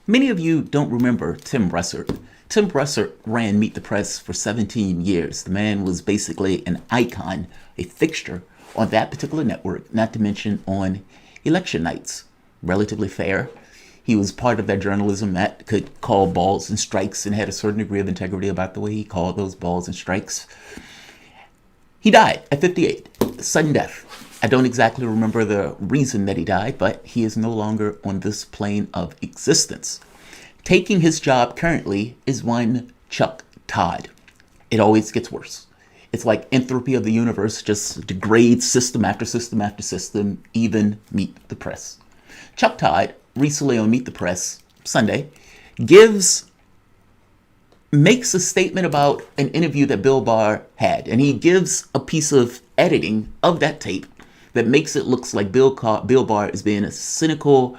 Many of you don't remember Tim Russert. Tim Russert ran Meet the Press for 17 years. The man was basically an icon, a fixture on that particular network, not to mention on election nights. Relatively fair. He was part of that journalism that could call balls and strikes and had a certain degree of integrity about the way he called those balls and strikes. He died at 58, sudden death. I don't exactly remember the reason that he died, but he is no longer on this plane of existence. Taking his job currently is one Chuck Todd. It always gets worse. It's like entropy of the universe just degrades system after system after system, even Meet the Press. Chuck Todd, recently on Meet the Press, Sunday, makes a statement about an interview that Bill Barr had, and he gives a piece of editing of that tape that makes it look like Bill Barr is being a cynical,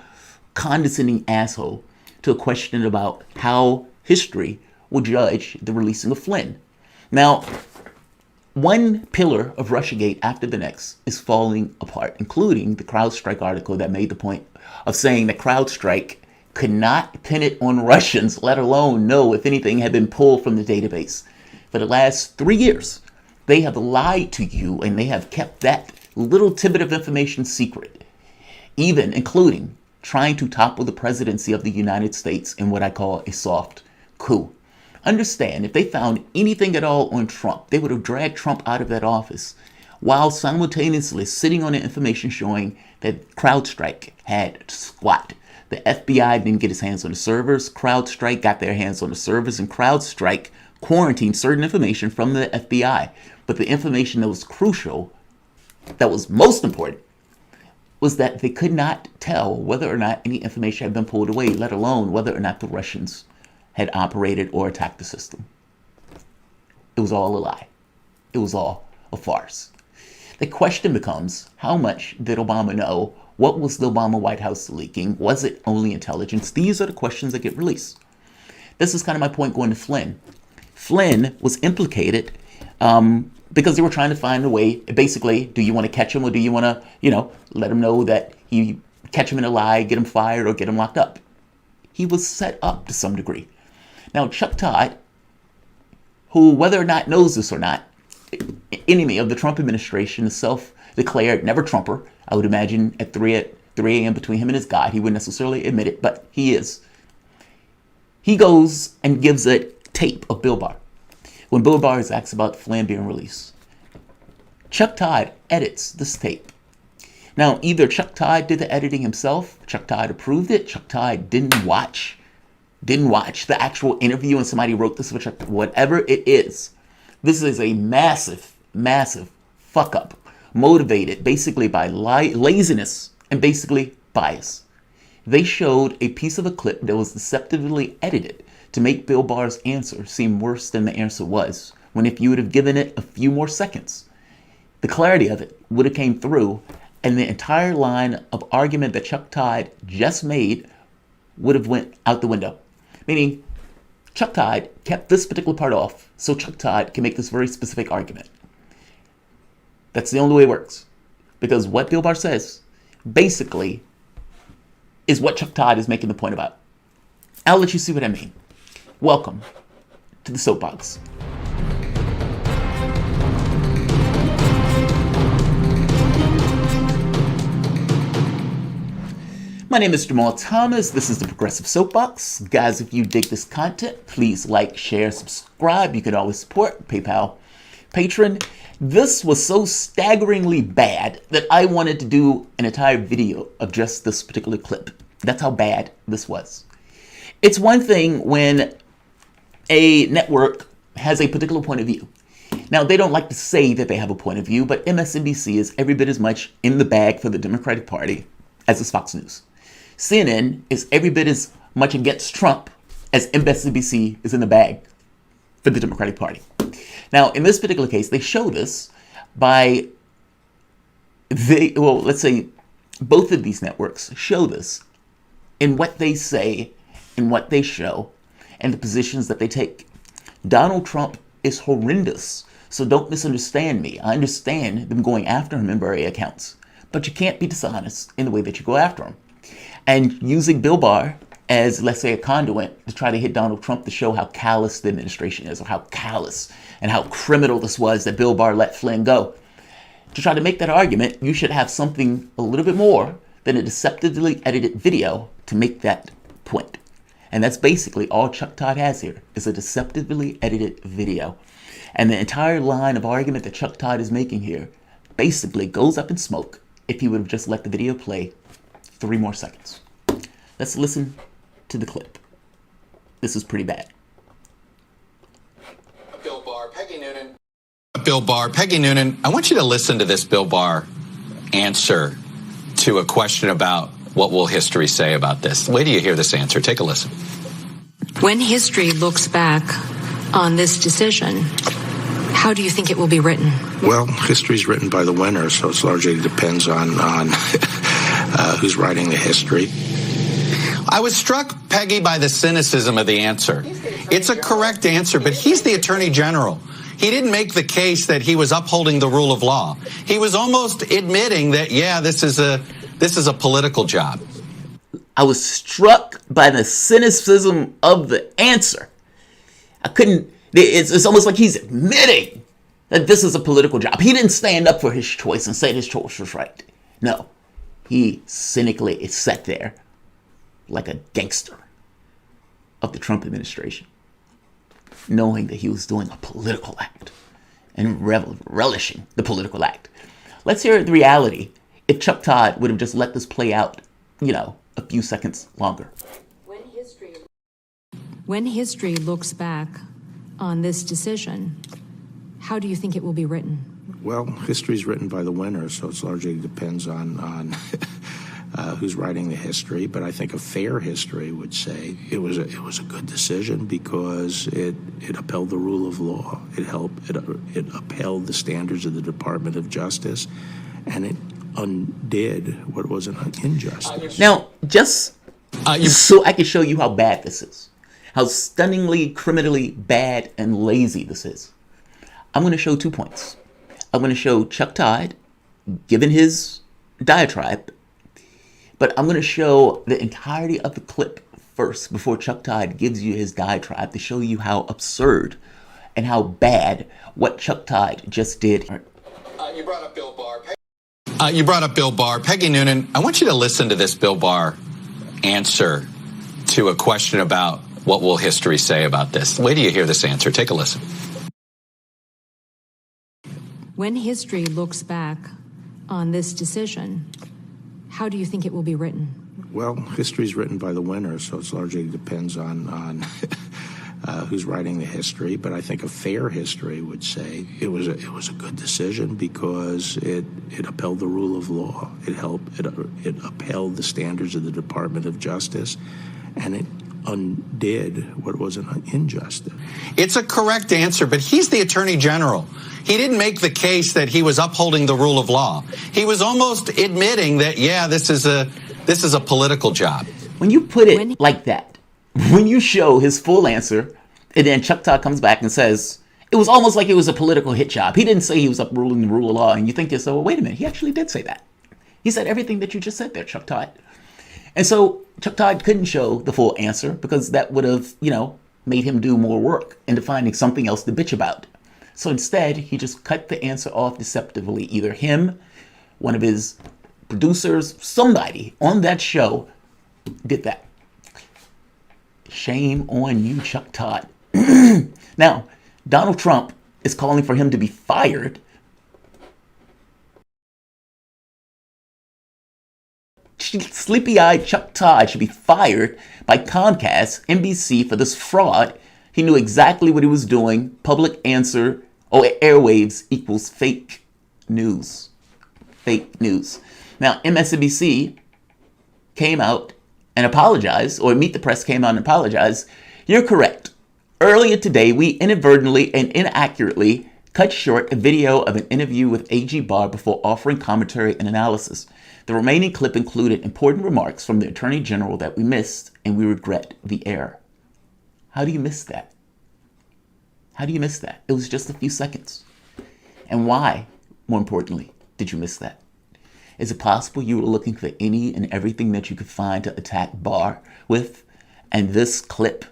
condescending asshole to a question about how history will judge the releasing of Flynn. Now, one pillar of Russiagate after the next is falling apart, including the CrowdStrike article that made the point of saying that CrowdStrike could not pin it on Russians, let alone know if anything had been pulled from the database. For the last 3 years, they have lied to you, and they have kept that little tidbit of information secret, even including trying to topple the presidency of the United States in what I call a soft coup. Understand, if they found anything at all on Trump, they would have dragged Trump out of that office while simultaneously sitting on the information showing that CrowdStrike had squat. The FBI didn't get its hands on the servers. CrowdStrike got their hands on the servers, and CrowdStrike quarantined certain information from the FBI. But the information that was crucial, that was most important, was that they could not tell whether or not any information had been pulled away, let alone whether or not the Russians had operated or attacked the system. It was all a lie. It was all a farce. The question becomes, how much did Obama know? What was the Obama White House leaking? Was it only intelligence? These are the questions that get released. This is kind of my point going to Flynn. Flynn was implicated because they were trying to find a way. Basically, do you want to catch him, or do you want to, let him know that he catch him in a lie, get him fired, or get him locked up? He was set up to some degree. Now, Chuck Todd, who, whether or not knows this or not, enemy of the Trump administration, is self-declared never-Trumper. I would imagine at 3 a.m. between him and his God, he wouldn't necessarily admit it, but he is. He goes and gives a tape of Bill Barr. When Bill Barr is asked about Flynn being released, Chuck Todd edits this tape. Now, either Chuck Todd did the editing himself, Chuck Todd approved it, Chuck Todd didn't watch the actual interview and somebody wrote this, whatever it is. This is a massive, massive fuck up, motivated basically by laziness and basically bias. They showed a piece of a clip that was deceptively edited to make Bill Barr's answer seem worse than the answer was, when if you would have given it a few more seconds, the clarity of it would have came through, and the entire line of argument that Chuck Todd just made would have went out the window. Meaning, Chuck Todd kept this particular part off so Chuck Todd can make this very specific argument. That's the only way it works. Because what Bill Barr says, basically, is what Chuck Todd is making the point about. I'll let you see what I mean. Welcome to the Soapbox. My name is Jamal Thomas. This is the Progressive Soapbox. Guys, if you dig this content, please like, share, subscribe. You can always support PayPal, Patreon. This was so staggeringly bad that I wanted to do an entire video of just this particular clip. That's how bad this was. It's one thing when a network has a particular point of view. Now, they don't like to say that they have a point of view, but MSNBC is every bit as much in the bag for the Democratic Party as is Fox News. CNN is every bit as much against Trump as MSNBC is in the bag for the Democratic Party. Now, in this particular case, they show this by, let's say both of these networks show this in what they say, in what they show, and the positions that they take. Donald Trump is horrendous, so don't misunderstand me. I understand them going after him in various accounts, but you can't be dishonest in the way that you go after him. And using Bill Barr as, let's say, a conduit to try to hit Donald Trump to show how callous the administration is, or how callous and how criminal this was that Bill Barr let Flynn go. To try to make that argument, you should have something a little bit more than a deceptively edited video to make that point. And that's basically all Chuck Todd has here, is a deceptively edited video. And the entire line of argument that Chuck Todd is making here basically goes up in smoke if he would have just let the video play 3 more seconds. Let's listen to the clip. This is pretty bad. Bill Barr, Peggy Noonan. Bill Barr, Peggy Noonan, I want you to listen to this Bill Barr answer to a question about what will history say about this. Wait till you hear this answer. Take a listen. When history looks back on this decision, how do you think it will be written? Well, history's written by the winner, so it largely depends on who's writing the history. I was struck, Peggy, by the cynicism of the answer. It's a correct answer, but he's the Attorney General. He didn't make the case that he was upholding the rule of law. He was almost admitting that, yeah, this is a political job. I was struck by the cynicism of the answer. It's almost like he's admitting that this is a political job. He didn't stand up for his choice and say his choice was right. No, he cynically sat there like a gangster of the Trump administration, knowing that he was doing a political act and relishing the political act. Let's hear the reality if Chuck Todd would have just let this play out, a few seconds longer. When history looks back on this decision, how do you think it will be written? Well, history's written by the winner, so it largely depends on who's writing the history. But I think a fair history would say it was a good decision because it upheld the rule of law. It upheld the standards of the Department of Justice, and it undid what was an injustice. Now, just so I can show you how bad this is, how stunningly, criminally bad and lazy this is, I'm going to show 2 points. I'm going to show Chuck Todd giving his diatribe, but I'm going to show the entirety of the clip first before Chuck Todd gives you his diatribe to show you how absurd and how bad what Chuck Todd just did. You brought up Bill Barr. Peggy Noonan, I want you to listen to this Bill Barr answer to a question about what will history say about this. Wait till you hear this answer. Take a listen. When history looks back on this decision, how do you think it will be written? Well, history's written by the winner, so it largely depends on who's writing the history. But I think a fair history would say it was a good decision because it upheld the rule of law. It upheld the standards of the Department of Justice, and it undid what was an injustice. It's a correct answer, but he's the Attorney General. He didn't make the case that he was upholding the rule of law. He was almost admitting that, yeah, this is a political job. When you put it like that, when you show his full answer, and then Chuck Todd comes back and says, it was almost like it was a political hit job. He didn't say he was upholding the rule of law, and you think to yourself, well, wait a minute, he actually did say that. He said everything that you just said there, Chuck Todd. And so Chuck Todd couldn't show the full answer because that would have, made him do more work into finding something else to bitch about. So instead, he just cut the answer off deceptively. Either him, one of his producers, somebody on that show did that. Shame on you, Chuck Todd. Now, Donald Trump is calling for him to be fired. Sleepy-eyed Chuck Todd should be fired by Comcast, NBC for this fraud. He knew exactly what he was doing. Public answer, airwaves equals fake news. Fake news. Now, MSNBC came out and apologized, or Meet the Press came out and apologized. You're correct. Earlier today, we inadvertently and inaccurately cut short a video of an interview with AG Barr before offering commentary and analysis. The remaining clip included important remarks from the Attorney General that we missed, and we regret the error. How do you miss that? How do you miss that? It was just a few seconds. And why, more importantly, did you miss that? Is it possible you were looking for any and everything that you could find to attack Barr with And this clip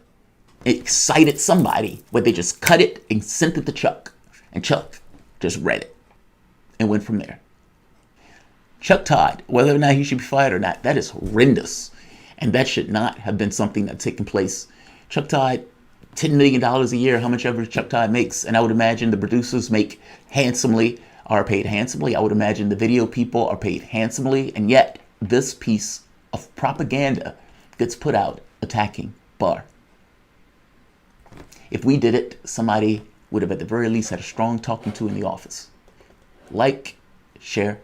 excited somebody where they just cut it and sent it to Chuck. And Chuck just read it and went from there. Chuck Todd, whether or not he should be fired or not, that is horrendous. And that should not have been something that taken place. Chuck Todd, $10 million a year, how much ever Chuck Todd makes. And I would imagine the producers make handsomely, are paid handsomely. I would imagine the video people are paid handsomely. And yet this piece of propaganda gets put out attacking Barr. If we did it, somebody would have at the very least had a strong talking to in the office. Like, share,